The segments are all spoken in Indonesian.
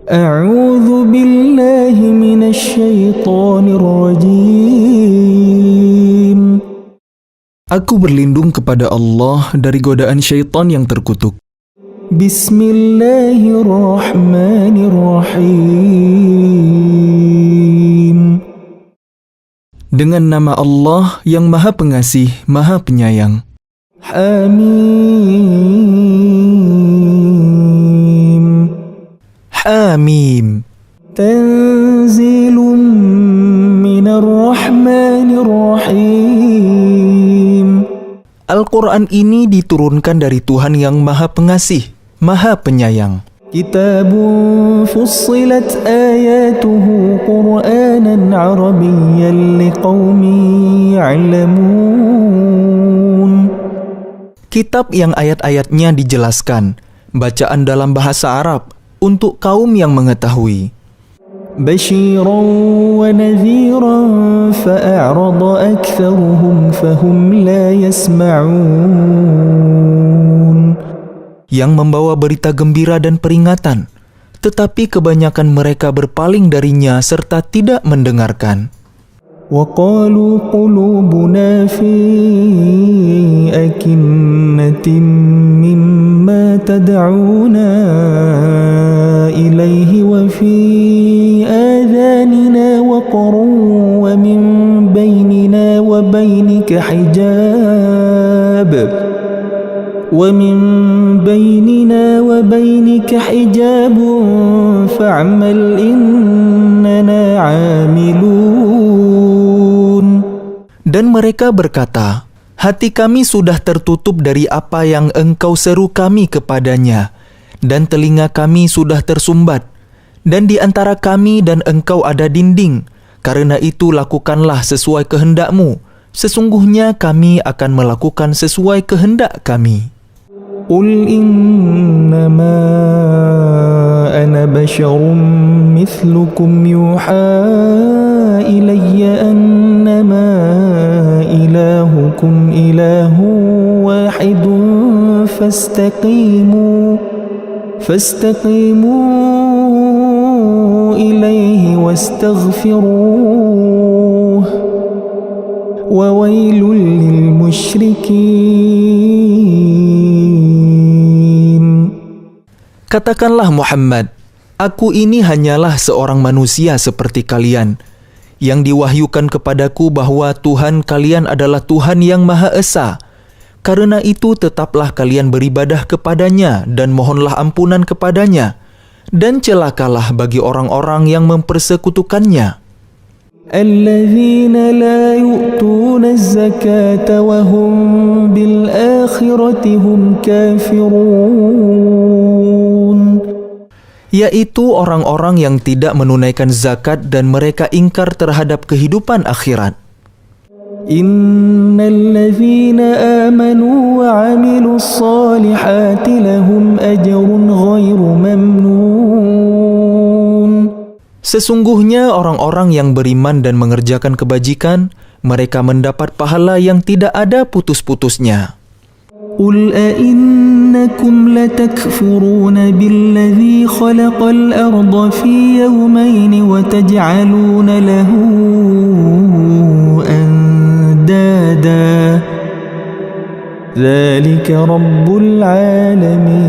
A'udzu billahi minasy syaithanir rajim. Aku berlindung kepada Allah dari godaan syaitan yang terkutuk. Bismillahirrahmanirrahim. Dengan nama Allah yang Maha Pengasih, Maha Penyayang. Hamim. Hamim. Tanzilun minar rahmanir rahim. Al-Quran ini diturunkan dari Tuhan yang Maha Pengasih, Maha Penyayang. Kitabun fussilat ayatuhu Qur'anan Arabiyyan liqaumin ya'lamun. Kitab yang ayat-ayatnya dijelaskan, bacaan dalam bahasa Arab, untuk kaum yang mengetahui. Basyiran wa nadhiran fa'a'rada aktsaruhum fahum la yasma'un. Yang membawa berita gembira dan peringatan, tetapi kebanyakan mereka berpaling darinya serta tidak mendengarkan. Wa qalu qulubuna fi akinnatin mimma tad'una ilaihi wa fi adhanina waqrun wa min bainina wa bainika hijab fa'mal innana 'amilun. Dan mereka berkata, hati kami sudah tertutup dari apa yang engkau seru kami kepadanya, dan telinga kami sudah tersumbat, dan di antara kami dan engkau ada dinding. Karena itu lakukanlah sesuai kehendakmu. Sesungguhnya kami akan melakukan sesuai kehendak kami. Qul innama ana basyarum mithlukum yuha ilayya annama ilahukum ilahu wahidun fastaqimu ilayhi wastaghfiruh wa wailul lil musyrikin. Katakanlah Muhammad, aku ini hanyalah seorang manusia seperti kalian, yang diwahyukan kepadaku bahwa Tuhan kalian adalah Tuhan yang Maha Esa. Karena itu tetaplah kalian beribadah kepadanya dan mohonlah ampunan kepadanya, dan celakalah bagi orang-orang yang mempersekutukannya. Alladzina la yu'tuna az-zakata wa hum bil akhirati hum kafirun. Yaitu orang-orang yang tidak menunaikan zakat dan mereka ingkar terhadap kehidupan akhirat. Innalladzina amanu wa 'amilus solihati lahum ajrun ghairu mamnun. Sesungguhnya orang-orang yang beriman dan mengerjakan kebajikan, mereka mendapat pahala yang tidak ada putus-putusnya. Qul a'innakum latakfuruna billadzi khalaqal arda fi yawmayn wa taj'aluna lahu andada. Dzalika rabbul alamin.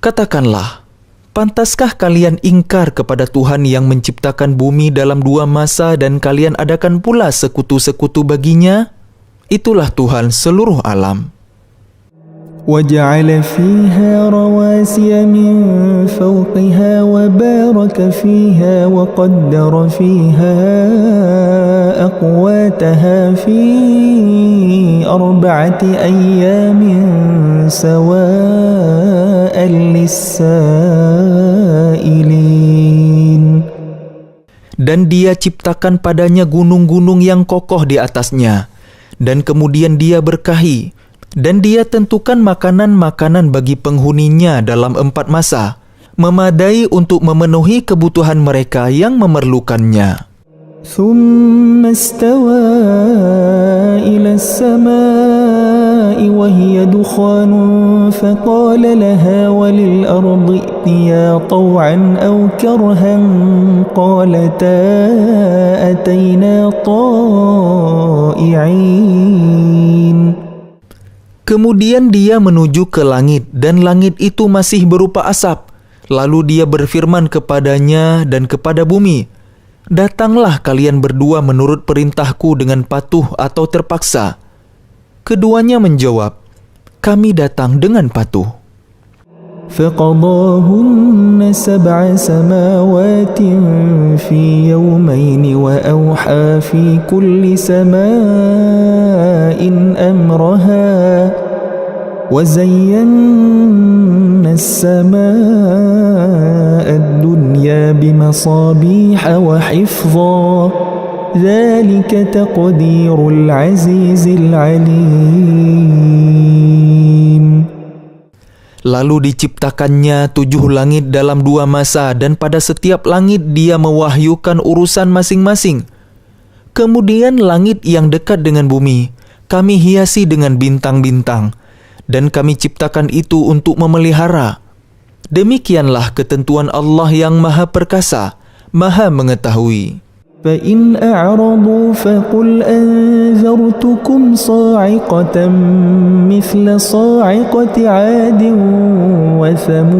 Katakanlah, pantaskah kalian ingkar kepada Tuhan yang menciptakan bumi dalam 2 masa dan kalian adakan pula sekutu-sekutu baginya? Itulah Tuhan seluruh alam. وَجَعَلَ فِيهَا رَوَاسِيَ مِنْ فَوْقِهَا وَبَارَكَ فِيهَا وَقَدَّرَ فِيهَا أَقْوَاتَهَا فِي 4 أَيَّامٍ سَوَاءً لِلسَّائِلِينَ. Dan Dia ciptakan padanya gunung-gunung yang kokoh di atasnya, dan kemudian Dia berkahi, dan Dia tentukan makanan-makanan bagi penghuninya dalam 4 masa, memadai untuk memenuhi kebutuhan mereka yang memerlukannya. ثُمَّ اسْتَوَى إِلَى السَّمَاءِ وهي دخان فقال لها وللأرض ائتيا طوعا أو كرها قالتا أتينا طائعين. Kemudian dia menuju ke langit dan langit itu masih berupa asap. Lalu dia berfirman kepadanya dan kepada bumi, "Datanglah kalian berdua menurut perintahku dengan patuh atau terpaksa." Keduanya menjawab, "Kami datang dengan patuh." فقضاهن 7 سماوات في يومين وأوحى في كل سماء أمرها وزينا السماء الدنيا بمصابيح وحفظا ذلك تقدير العزيز العليم. Lalu diciptakannya 7 langit dalam 2 masa dan pada setiap langit dia mewahyukan urusan masing-masing. Kemudian langit yang dekat dengan bumi kami hiasi dengan bintang-bintang dan kami ciptakan itu untuk memelihara. Demikianlah ketentuan Allah yang Maha Perkasa, Maha Mengetahui. فإن أعرضوا فقل أنذرتكم صاعقة مثل صاعقة عاد وثمود.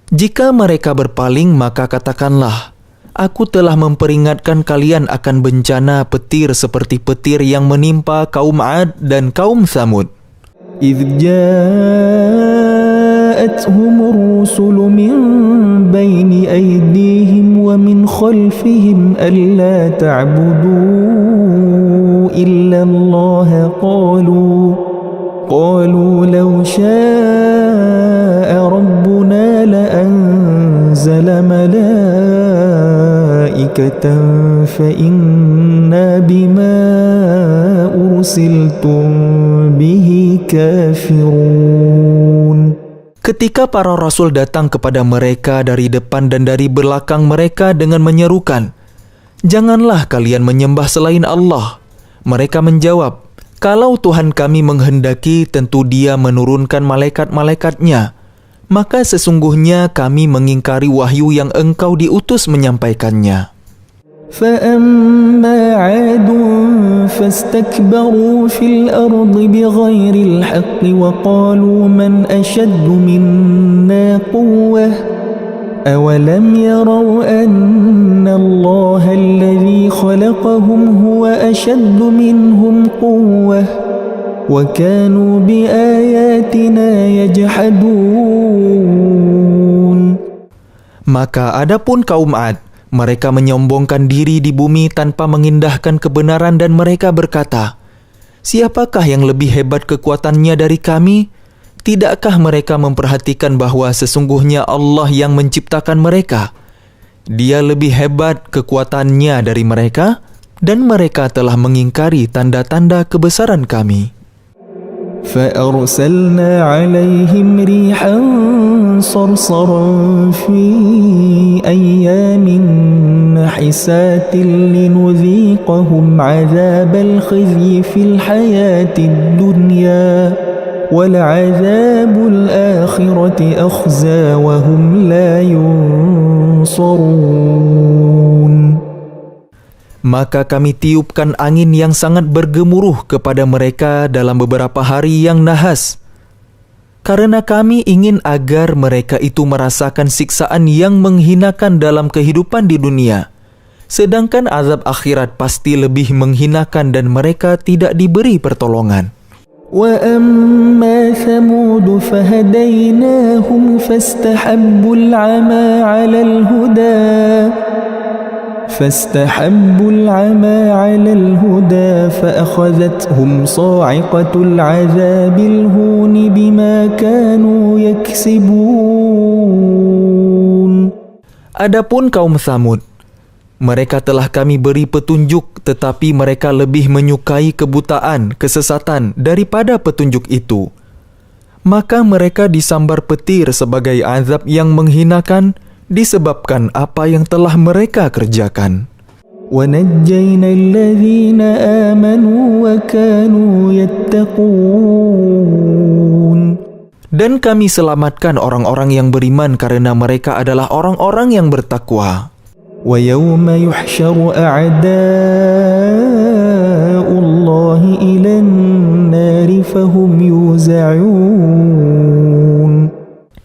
Jika mereka berpaling, maka katakanlah, Aku telah memperingatkan kalian akan bencana petir seperti petir yang menimpa kaum Ad dan kaum Thamud. إذ جاءتهم الرسل من بين أيديهم ومن خلفهم ألا تعبدوا إلا الله قالوا لو شاء ربنا لأنزل ملائكة فإنا بما أرسلتم به كافرون. Ketika para rasul datang kepada mereka dari depan dan dari belakang mereka dengan menyerukan, "Janganlah kalian menyembah selain Allah." Mereka menjawab, "Kalau Tuhan kami menghendaki, tentu Dia menurunkan malaikat-malaikatnya. Maka sesungguhnya kami mengingkari wahyu yang engkau diutus menyampaikannya." فأما عاد فاستكبروا في الأرض بغير الحق وقالوا من أشد منا قوة أولم يروا أن الله الذي خلقهم هو أشد منهم قوة وكانوا بآياتنا يجحدون. Maka adapun kaum Ad, mereka menyombongkan diri di bumi tanpa mengindahkan kebenaran dan mereka berkata, "Siapakah yang lebih hebat kekuatannya dari kami? Tidakkah mereka memperhatikan bahwa sesungguhnya Allah yang menciptakan mereka? Dia lebih hebat kekuatannya dari mereka dan mereka telah mengingkari tanda-tanda kebesaran kami." فأرسلنا عليهم ريحا صرصرا في أيام نحسات لنذيقهم عذاب الخزي في الحياة الدنيا ولعذاب الآخرة أخزى وهم لا ينصرون. Maka kami tiupkan angin yang sangat bergemuruh kepada mereka dalam beberapa hari yang nahas. Karena kami ingin agar mereka itu merasakan siksaan yang menghinakan dalam kehidupan di dunia. Sedangkan azab akhirat pasti lebih menghinakan dan mereka tidak diberi pertolongan. وَأَمَّا ثَمُودُ فَهَدَيْنَاهُمْ فَاسْتَحَبُّوا الْعَمَى عَلَى الْهُدَى فَأَخَذَتْهُمْ صَاعِقَةُ الْعَذَابِ الْهُونِ بِمَا كَانُوا يَكْسِبُونَ. Adapun kaum Thamud, mereka telah kami beri petunjuk, tetapi mereka lebih menyukai kebutaan, kesesatan daripada petunjuk itu. Maka mereka disambar petir sebagai azab yang menghinakan disebabkan apa yang telah mereka kerjakan. ونجينا الذين آمنوا وكانوا يتقون. Dan kami selamatkan orang-orang yang beriman karena mereka adalah orang-orang yang bertakwa. ويوم يحشر أعداء الله إلى النار فهم يوزعون.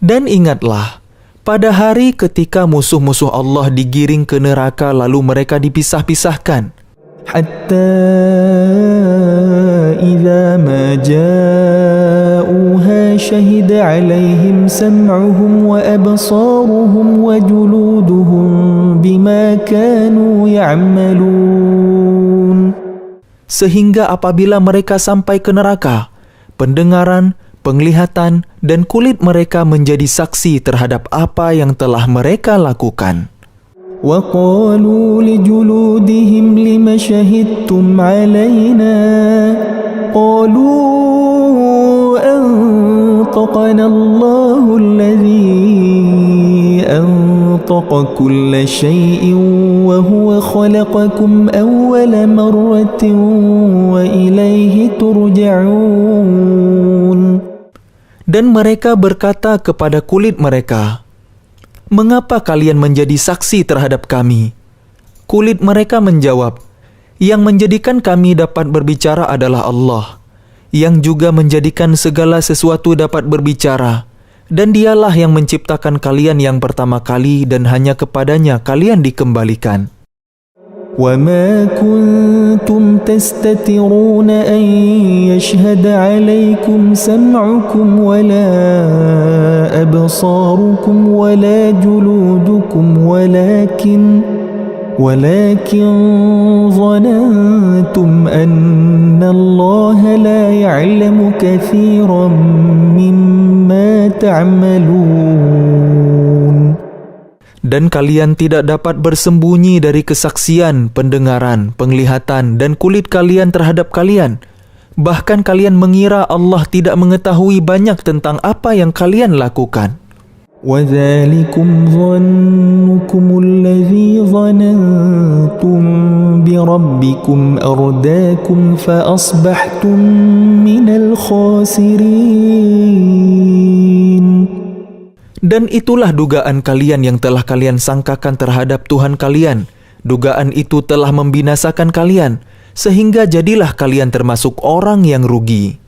Dan ingatlah, pada hari ketika musuh-musuh Allah digiring ke neraka lalu mereka dipisah-pisahkan. حتى إذا ما جاءوها شهد عليهم سمعهم وأبصارهم وجلودهم بما كانوا يعملون. Sehingga apabila mereka sampai ke neraka, pendengaran, penglihatan, dan kulit mereka menjadi saksi terhadap apa yang telah mereka lakukan. وقالوا لجلودهم لم شهدتم علينا قالوا أنطقنا الله الذي أنطق كل شيء وهو خلقكم أول مرة وإليه ترجعون. Dan mereka berkata kepada kulit mereka, "Mengapa kalian menjadi saksi terhadap kami?" Kulit mereka menjawab, "Yang menjadikan kami dapat berbicara adalah Allah, yang juga menjadikan segala sesuatu dapat berbicara, dan Dialah yang menciptakan kalian yang pertama kali dan hanya kepadanya kalian dikembalikan." وَمَا كُنْتُمْ تَسْتَتِرُونَ أَنْ يَشْهَدَ عَلَيْكُمْ سَمْعُكُمْ وَلَا أَبْصَارُكُمْ وَلَا جُلُودُكُمْ ولكن ظننتم أن الله لا يعلم كثيرا مما تعملون. Dan kalian tidak dapat bersembunyi dari kesaksian, pendengaran, penglihatan, dan kulit kalian terhadap kalian. Bahkan kalian mengira Allah tidak mengetahui banyak tentang apa yang kalian lakukan. وَذَلِكُمْ ظَنُّكُمُ الَّذِي ظَنَنْتُمْ بِرَبِّكُمْ أَرْدَاكُمْ فَأَصْبَحْتُمْ مِنَ الْخَاسِرِينَ. Dan itulah dugaan kalian yang telah kalian sangkakan terhadap Tuhan kalian. Dugaan itu telah membinasakan kalian, sehingga jadilah kalian termasuk orang yang rugi.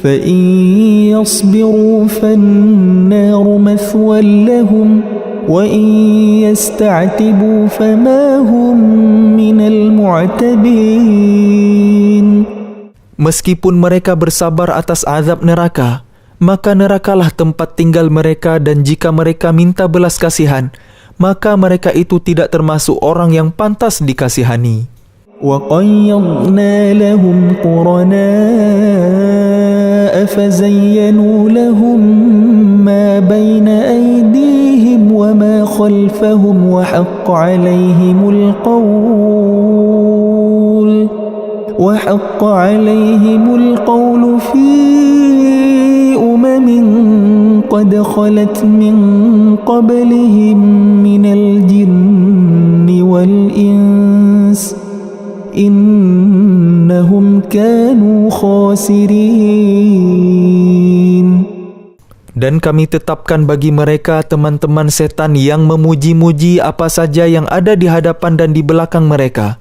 فَإِنْ يَصْبِرُوا فَالنَّارُ مَثْوًى لَهُمْ وَإِنْ يَسْتَعْتِبُوا فَمَا هُمْ مِنَ الْمُعْتَبِينَ. Meskipun mereka bersabar atas azab neraka, maka nerakalah tempat tinggal mereka, dan jika mereka minta belas kasihan, maka mereka itu tidak termasuk orang yang pantas dikasihani. وَقَيَّضْنَا لَهُمْ قُرَنَاءَ فَزَيَّنُوا لَهُم مَّا بَيْنَ أَيْدِيهِمْ وَمَا خَلْفَهُمْ وَحَقَّ عَلَيْهِمُ الْقَوْلُ فِي قد خلت من قبلهم من الجن والإنس إنهم كانوا خاسرين. Dan kami tetapkan bagi mereka teman-teman setan yang memuji-muji apa saja yang ada di hadapan dan di belakang mereka.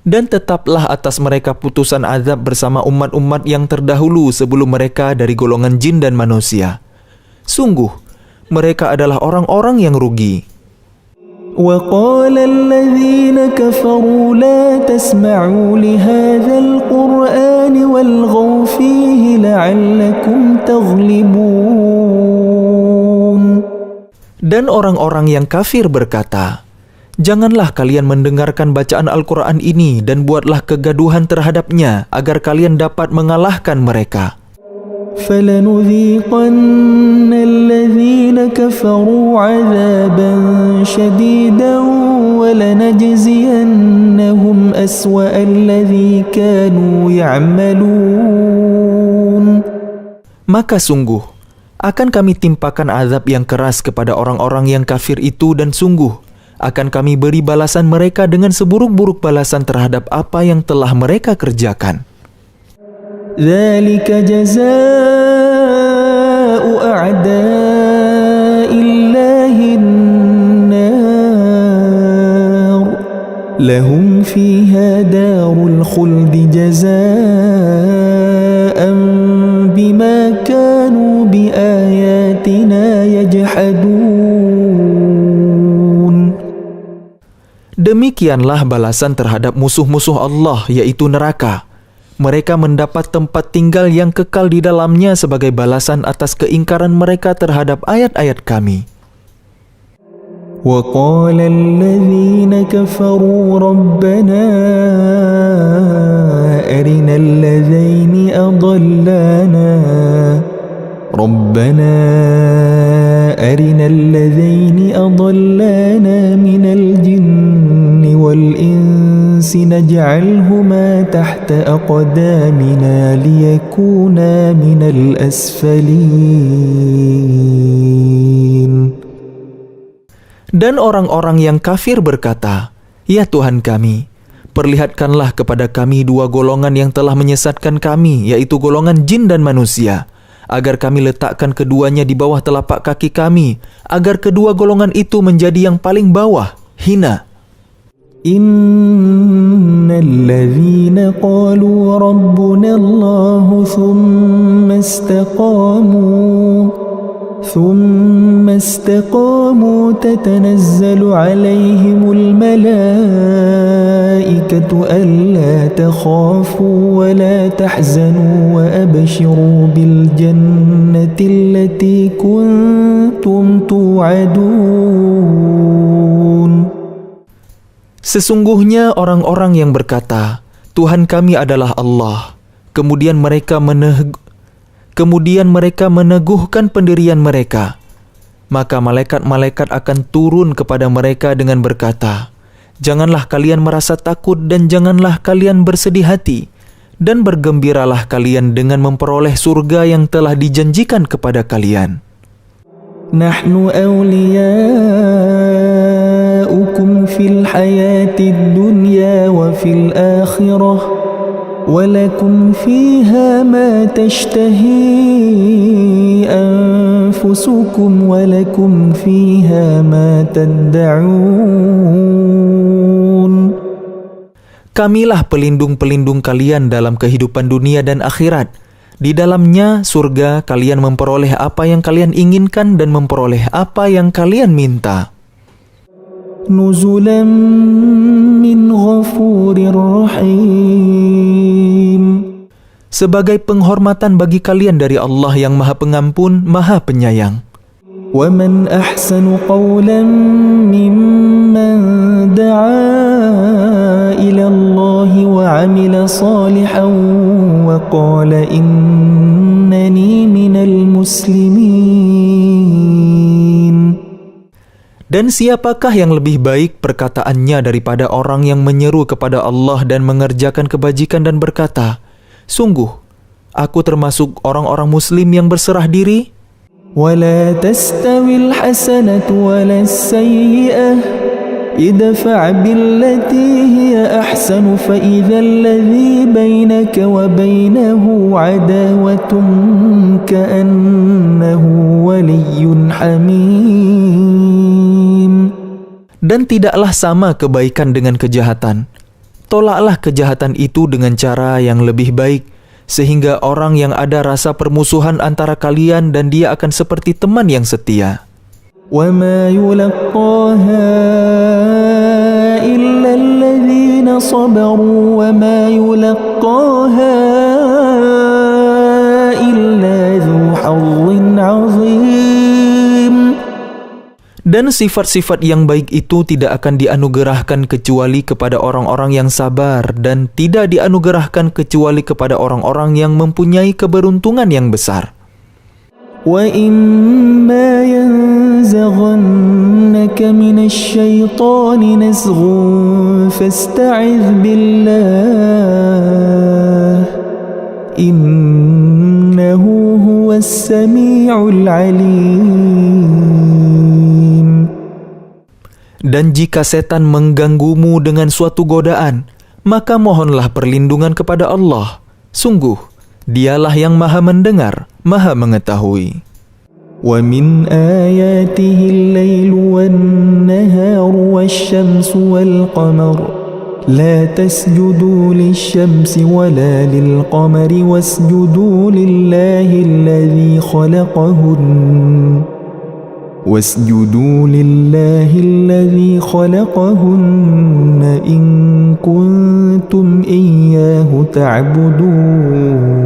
Dan tetaplah atas mereka putusan azab bersama umat-umat yang terdahulu sebelum mereka dari golongan jin dan manusia. Sungguh, mereka adalah orang-orang yang rugi. وَقَالَ الَّذِينَ كَفَرُوا لَا تَسْمَعُوا لِهَذَا الْقُرْآنِ وَالْغَوْا فِيهِ لَعَلَّكُمْ تَغْلِبُونَ. Dan orang-orang yang kafir berkata, "Janganlah kalian mendengarkan bacaan Al-Quran ini dan buatlah kegaduhan terhadapnya agar kalian dapat mengalahkan mereka." فَلَنُذِيقَنَّ الَّذِينَ كَفَرُوا عَذَابًا شَدِيدًا وَلَنَجْزِيَنَّهُمْ أَسْوَأَ الَّذِي كَانُوا يَعْمَلُونَ. Maka sungguh, akan kami timpakan azab yang keras kepada orang-orang yang kafir itu, dan sungguh, akan kami beri balasan mereka dengan seburuk-buruk balasan terhadap apa yang telah mereka kerjakan. ذلك جزاء أعداء الله النار لهم فيها دار الخلد جزاء بما كانوا بآياتنا يجحدون. Demikianlah balasan terhadap musuh-musuh Allah, yaitu neraka. Mereka mendapat tempat tinggal yang kekal di dalamnya sebagai balasan atas keingkaran mereka terhadap ayat-ayat kami. وقال الذين كفروا ربنا أرنا الذين أضلانا من الجن والإنس نجعلهما تحت أقدامنا ليكونا من الأسفلين. Dan orang-orang yang kafir berkata, "Ya Tuhan kami, perlihatkanlah kepada kami dua golongan yang telah menyesatkan kami, yaitu golongan jin dan manusia, agar kami letakkan keduanya di bawah telapak kaki kami, agar kedua golongan itu menjadi yang paling bawah, hina." Innal ladzina qalu rabbuna Allah thumma istaqamu tatanazzalu alaihimul malaikatu alla takhafu wa la tahzanu wa abshiru bil jannati allati kuntum tu'adun. Sesungguhnya orang-orang yang berkata, Tuhan kami adalah Allah, kemudian mereka meneguhkan pendirian mereka, maka malaikat-malaikat akan turun kepada mereka dengan berkata, "Janganlah kalian merasa takut dan janganlah kalian bersedih hati, dan bergembiralah kalian dengan memperoleh surga yang telah dijanjikan kepada kalian." Nahnu awliya'ukum fil hayatid dunya wa fil akhirah walakum fiha ma tashtahi anfusukum walakum fiha ma tad'un. Kamilah pelindung-pelindung kalian dalam kehidupan dunia dan akhirat. Di dalamnya surga kalian memperoleh apa yang kalian inginkan dan memperoleh apa yang kalian minta. Nuzulan min ghafurir rahim. Sebagai penghormatan bagi kalian dari Allah yang Maha Pengampun, Maha Penyayang. Wa man ahsanu qawlan mimman da'a ila Allah wa 'amila salihan wa qala innani minal muslimin. Dan siapakah yang lebih baik perkataannya daripada orang yang menyeru kepada Allah dan mengerjakan kebajikan dan berkata, "Sungguh, aku termasuk orang-orang muslim yang berserah diri." وَلَا تَسْتَوِي الْحَسَنَةُ وَلَا السَّيِّئَةُ ادْفَعْ بِالَّتِي هِيَ أَحْسَنُ فَإِذَا الَّذِي بَيْنَكَ وَبَيْنَهُ عَدَاوَةٌ كَأَنَّهُ وَلِيٌّ حَمِيمٌ. Dan tidaklah sama kebaikan dengan kejahatan. Tolaklah kejahatan itu dengan cara yang lebih baik, sehingga orang yang ada rasa permusuhan antara kalian dan dia akan seperti teman yang setia. وَمَا يُلَقَّاهَا إِلَّا الَّذِينَ صَبَرُوا وَمَا يُلَقَّاهَا إِلَّا ذُو حَظٍّ عَظِيمٍ. Dan sifat-sifat yang baik itu tidak akan dianugerahkan kecuali kepada orang-orang yang sabar, dan tidak dianugerahkan kecuali kepada orang-orang yang mempunyai keberuntungan yang besar. وَإِمَّا يَنزَغَنَّكَ مِنَ الشَّيْطَانِ نَزْغٌ فَاسْتَعِذْ بِاللَّهِ إِنَّهُ هُوَ السَّمِيعُ الْعَلِيمُ. Dan jika setan mengganggumu dengan suatu godaan, maka mohonlah perlindungan kepada Allah. Sungguh, Dialah yang Maha Mendengar, Maha Mengetahui. وَمِنْ آيَاتِهِ اللَّيْلُ وَالنَّهَارُ وَالشَّمْسُ وَالْقَمَرُ لَا تَسْجُدُوا لِلشَّمْسِ وَلَا لِلْقَمَرِ وَاسْجُدُوا لِلَّهِ الَّذِي خَلَقَهُنَّ إِن كُنتُمْ إِيَّاهُ تَعْبُدُونَ.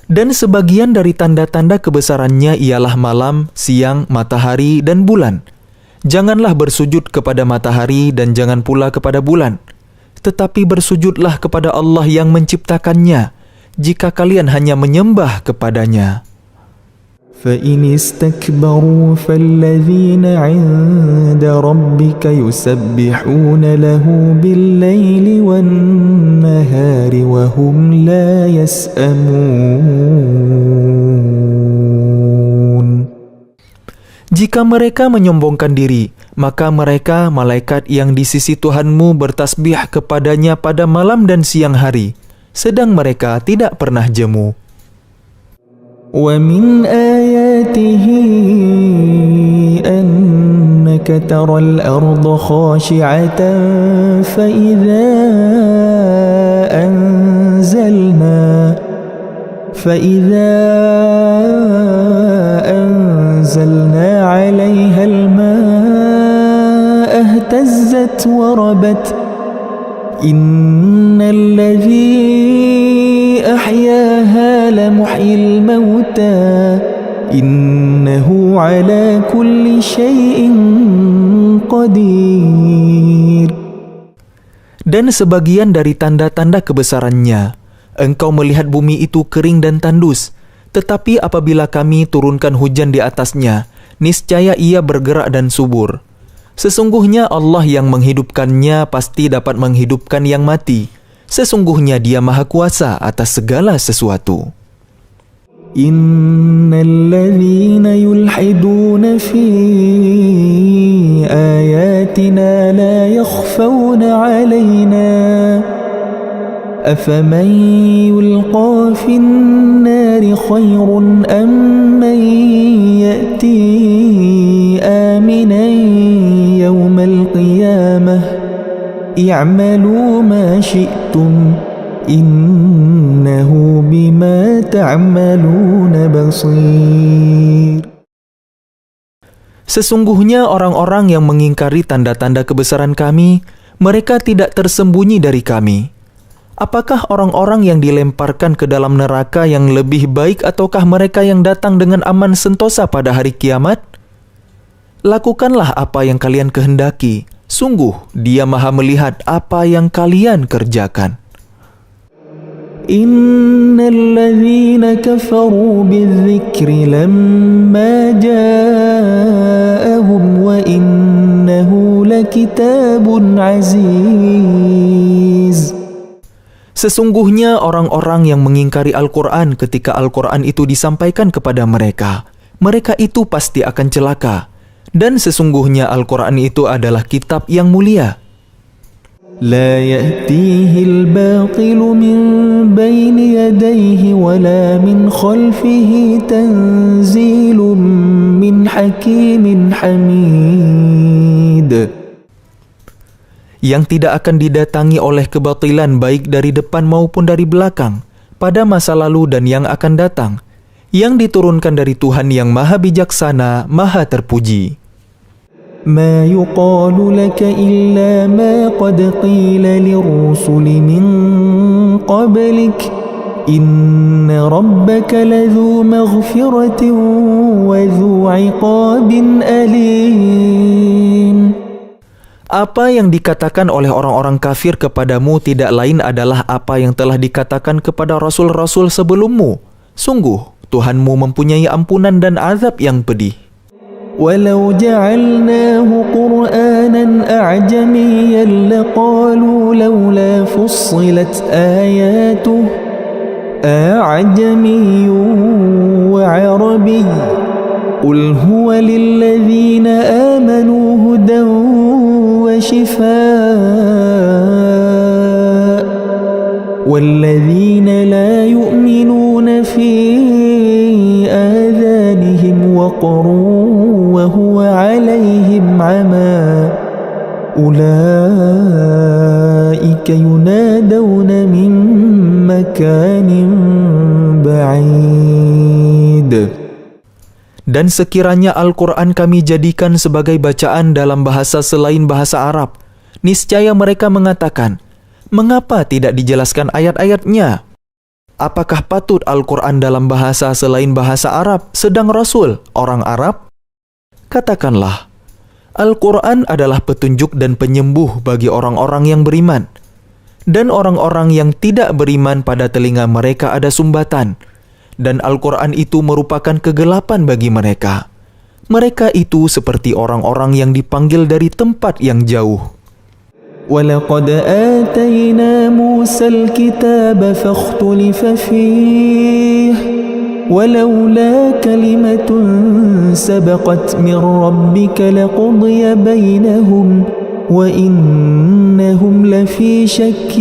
Dan sebagian dari tanda-tanda kebesarannya ialah malam, siang, matahari, dan bulan. Janganlah bersujud kepada matahari dan jangan pula kepada bulan. Tetapi bersujudlah kepada Allah yang menciptakannya, jika kalian hanya menyembah kepadanya. فَإِنِ اسْتَكْبَرُوا فَالَّذِينَ عِندَ رَبِّكَ يُسَبِّحُونَ لَهُ بِاللَّيْلِ وَالنَّهَارِ وَهُمْ لَا يَسْأَمُونَ. Jika mereka menyombongkan diri, maka mereka malaikat yang di sisi Tuhanmu bertasbih kepadanya pada malam dan siang hari, sedang mereka tidak pernah jemu. وَمِنْ آيَاتِهِ أَنَّكَ تَرَى الْأَرْضَ خَاشِعَةً فَإِذَا أَنزَلْنَا عَلَيْهَا الْمَاءَ اهْتَزَّتْ وَرَبَتْ إِنَّ الَّذِي أحياها لمحيي الموتى إنه على كل شيء قدير. Dan sebagian dari tanda-tanda kebesarannya, engkau melihat bumi itu kering dan tandus, tetapi apabila kami turunkan hujan di atasnya, niscaya ia bergerak dan subur. Sesungguhnya Allah yang menghidupkannya pasti dapat menghidupkan yang mati. Sesungguhnya Dia Maha Kuasa atas segala sesuatu. Innal ladzina yulhiduna fi ayatina la yakhfawna 'alaina afaman yulqa fin nari khairun am man ya'ti aminan yawmal qiyamah i'malu ma syi'tum innahu bima ta'maluna basir. Sesungguhnya orang-orang yang mengingkari tanda-tanda kebesaran kami, mereka tidak tersembunyi dari kami. Apakah orang-orang yang dilemparkan ke dalam neraka yang lebih baik ataukah mereka yang datang dengan aman sentosa pada hari kiamat? Lakukanlah apa yang kalian kehendaki. Sungguh, Dia Maha melihat apa yang kalian kerjakan. Innal ladzina kafaru bidzikri lamma ja'ahum wa innahu lakitabun aziz. Sesungguhnya orang-orang yang mengingkari Al-Quran ketika Al-Quran itu disampaikan kepada mereka, mereka itu pasti akan celaka. Dan sesungguhnya Al-Quran itu adalah kitab yang mulia. La ya'tihil batilu min bayni yadayhi wala min khalfihi tanzilun min hakimin hamid. Yang tidak akan didatangi oleh kebatilan baik dari depan maupun dari belakang, pada masa lalu dan yang akan datang, yang diturunkan dari Tuhan yang Maha Bijaksana, Maha Terpuji. Ma yuqalu laka illa ma qad qila lirrusuli min qablik inna rabbaka ladhu maghfiratin wa dhu iqabin alim. Apa yang dikatakan oleh orang-orang kafir kepadamu tidak lain adalah apa yang telah dikatakan kepada rasul-rasul sebelummu. Sungguh, Tuhanmu mempunyai ampunan dan azab yang pedih. Walau ja'alnahu Qur'anan a'jamiyyan laqalu lawla fussilat ayatuhu a'jamiyyun wa 'arabiyyun قل هو للذين آمنوا هدى وشفاء والذين لا يؤمنون في آذانهم وقر وهو عليهم عمى أولئك ينادون من مكان بعيد. Dan sekiranya Al-Quran kami jadikan sebagai bacaan dalam bahasa selain bahasa Arab, niscaya mereka mengatakan, mengapa tidak dijelaskan ayat-ayatnya? Apakah patut Al-Quran dalam bahasa selain bahasa Arab, sedang Rasul orang Arab? Katakanlah, Al-Quran adalah petunjuk dan penyembuh bagi orang-orang yang beriman. Dan orang-orang yang tidak beriman pada telinga mereka ada sumbatan. Dan Al-Quran itu merupakan kegelapan bagi mereka. Mereka itu seperti orang-orang yang dipanggil dari tempat yang jauh. وَلَقَدْ آتَيْنَا مُوسَى الْكِتَابَ فَاخْتُلِفَ فِيهِ وَلَوْلَا كَلِمَةٌ سَبَقَتْ مِنْ رَبِّكَ لَقُضِيَ بَيْنَهُمْ وَإِنَّهُمْ لَفِي شَكٍّ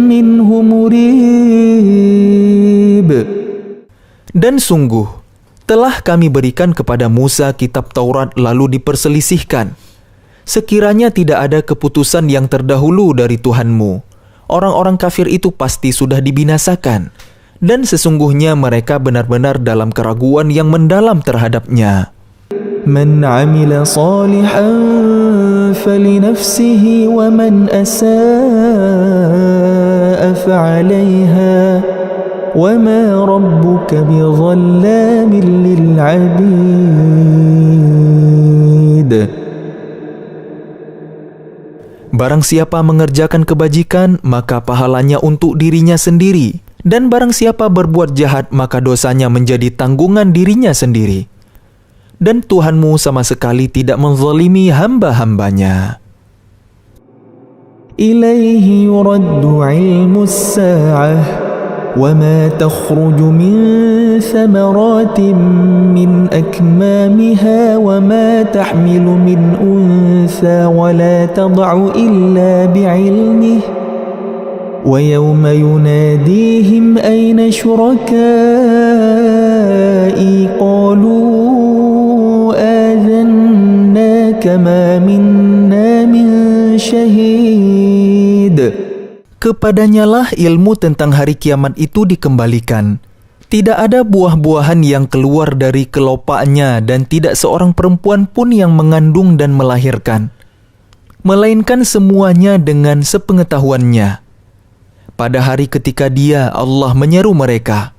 مِّنْهُ مُرِيبٍ. Dan sungguh, telah kami berikan kepada Musa kitab Taurat lalu diperselisihkan. Sekiranya tidak ada keputusan yang terdahulu dari Tuhanmu, orang-orang kafir itu pasti sudah dibinasakan. Dan sesungguhnya mereka benar-benar dalam keraguan yang mendalam terhadapnya. Man 'amila salihan falinafsihi wa man asaa fa'alaiha وَمَا رَبُّكَ بِظَلَّامٍ لِلْعَبِيدِ. Barang siapa mengerjakan kebajikan, maka pahalanya untuk dirinya sendiri. Dan barang siapa berbuat jahat, maka dosanya menjadi tanggungan dirinya sendiri. Dan Tuhanmu sama sekali tidak menzalimi hamba-hambanya. Ilaihi yuraddu ilmus sa'ah وَمَا تَخْرُجُ مِنْ ثَمَرَاتٍ مِنْ أَكْمَامِهَا وَمَا تَحْمِلُ مِنْ أُنْثَى وَلَا تَضَعُ إِلَّا بِعِلْمِهِ وَيَوْمَ يُنَادِيهِمْ أَيْنَ شُرَكَائِي قَالُوا آذَنَّاكَ مَا مِنَّا مِنْ شَهِيدٍ. Kepadanyalah ilmu tentang hari kiamat itu dikembalikan. Tidak ada buah-buahan yang keluar dari kelopaknya dan tidak seorang perempuan pun yang mengandung dan melahirkan. Melainkan semuanya dengan sepengetahuannya. Pada hari ketika Dia, Allah, menyeru mereka,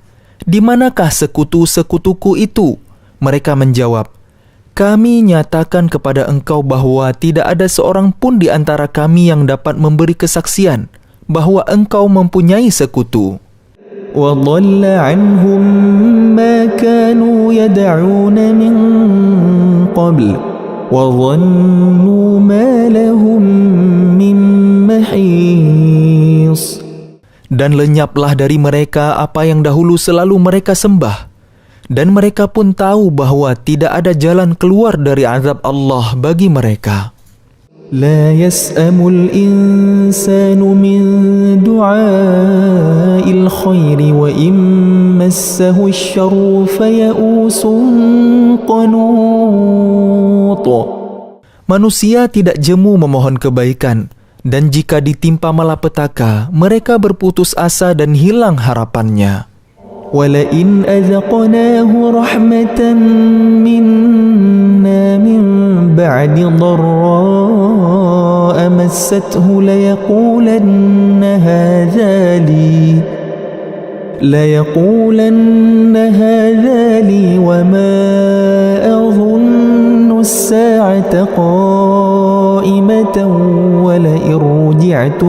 "Di manakah sekutu-sekutuku itu?" Mereka menjawab, "Kami nyatakan kepada engkau bahwa tidak ada seorang pun di antara kami yang dapat memberi kesaksian bahwa engkau mempunyai sekutu." وَضَلَّ عَنْهُمْ مَا كَانُوا يَدْعُونَ مِنْ قَبْلُ وَظَنُّوا مَا لَهُمْ مِنْ مَحِيصٍ. Dan lenyaplah dari mereka apa yang dahulu selalu mereka sembah. Dan mereka pun tahu bahwa tidak ada jalan keluar dari azab Allah bagi mereka. لا يسأم الإنسان من دعاء الخير وإن مسه الشر فيئوس قنوط. Manusia tidak jemu memohon kebaikan, dan jika ditimpa malapetaka, mereka berputus asa dan hilang harapannya. وَلَئِنْ أَذَقْنَاهُ رَحْمَةً مِنَّا مِنْ بَعْدِ ضَرَّاءَ مَسَّتْهُ لَيَقُولَنَّ هَذَا لِي وَمَا أَظُنُّ السَّاعَةَ قَائِمَةً وَلَئِنْ رُجِعْتُ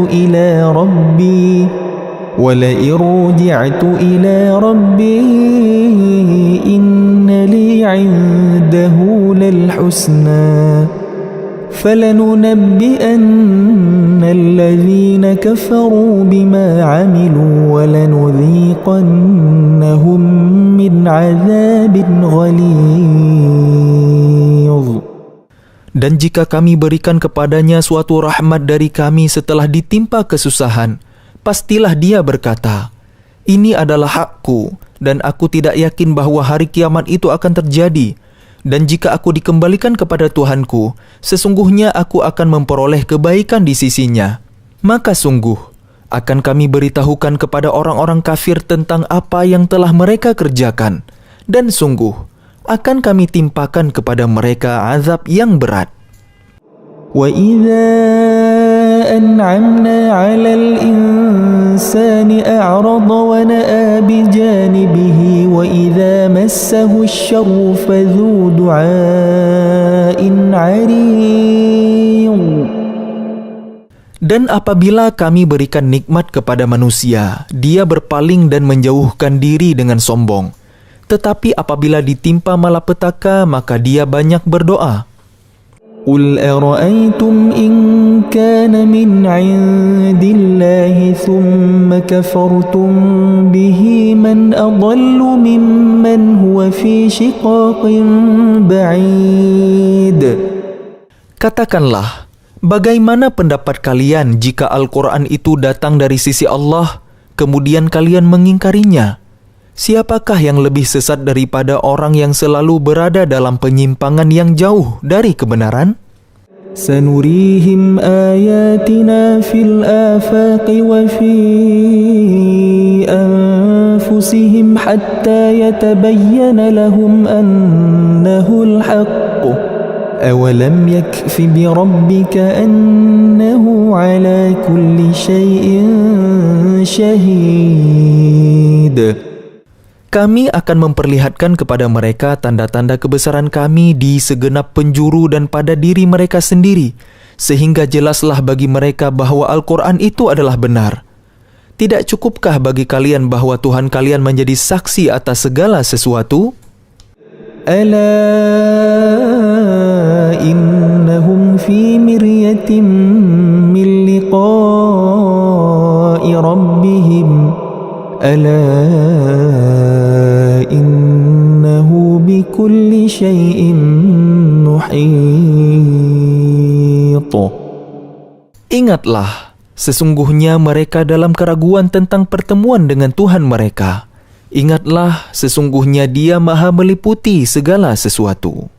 إِلَى رَبِّي إِنَّ لِي عِنْدَهُ لَلْحُسْنَى فلننبئن الذين كفروا بما عملوا ولنذيقنهم من عذاب غليظ. Dan jika kami berikan kepadanya suatu rahmat dari kami setelah ditimpa kesusahan, pastilah dia berkata, "Ini adalah hakku," dan aku tidak yakin bahwa hari kiamat itu akan terjadi. Dan jika aku dikembalikan kepada Tuhanku, sesungguhnya aku akan memperoleh kebaikan di sisinya. Maka sungguh, akan kami beritahukan kepada orang-orang kafir tentang apa yang telah mereka kerjakan. Dan sungguh, akan kami timpakan kepada mereka azab yang berat. وَإِذَا أَنْعَمْنَا عَلَى الْإِنسَانِ أَعْرَضَ وَنَأَى بِجَانِبِهِ وَإِذَا مَسَّهُ الشَّرُّ فَذُو دُعَاءٍ عَرِيضٍ. Dan apabila kami berikan nikmat kepada manusia, dia berpaling dan menjauhkan diri dengan sombong. Tetapi apabila ditimpa malapetaka, maka dia banyak berdoa. قُلْ أَرَأَيْتُمْ إِنْ كَانَ مِنْ عِنْدِ اللَّهِ ثُمَّ كَفَرْتُمْ بِهِ مَنْ أَضَلُّ مِمَّنْ هُوَ فِي شِقَاقٍ بَعِيدٍ. Katakanlah, bagaimana pendapat kalian jika Al-Quran itu datang dari sisi Allah, kemudian kalian mengingkarinya? Siapakah yang lebih sesat daripada orang yang selalu berada dalam penyimpangan yang jauh dari kebenaran? سَنُرِيهِمْ آيَاتِنَا فِي الْآفَاقِ وَفِي أَنفُسِهِمْ حَتَّى يَتَبَيَّنَ لَهُمْ أَنَّهُ الْحَقُّ أَوَلَمْ يَكْفِ بِرَبِّكَ أَنَّهُ عَلَى كُلِّ شَيْءٍ شَهِيدٌ. Kami akan memperlihatkan kepada mereka tanda-tanda kebesaran kami di segenap penjuru dan pada diri mereka sendiri, sehingga jelaslah bagi mereka bahwa Al-Quran itu adalah benar. Tidak cukupkah bagi kalian bahwa Tuhan kalian menjadi saksi atas segala sesuatu? Ala innahum fi miryatin min liqa'i rabbihim. Ala innahu bikulli syai'in muhit. Ingatlah, sesungguhnya mereka dalam keraguan tentang pertemuan dengan Tuhan mereka. Ingatlah, sesungguhnya Dia Maha meliputi segala sesuatu.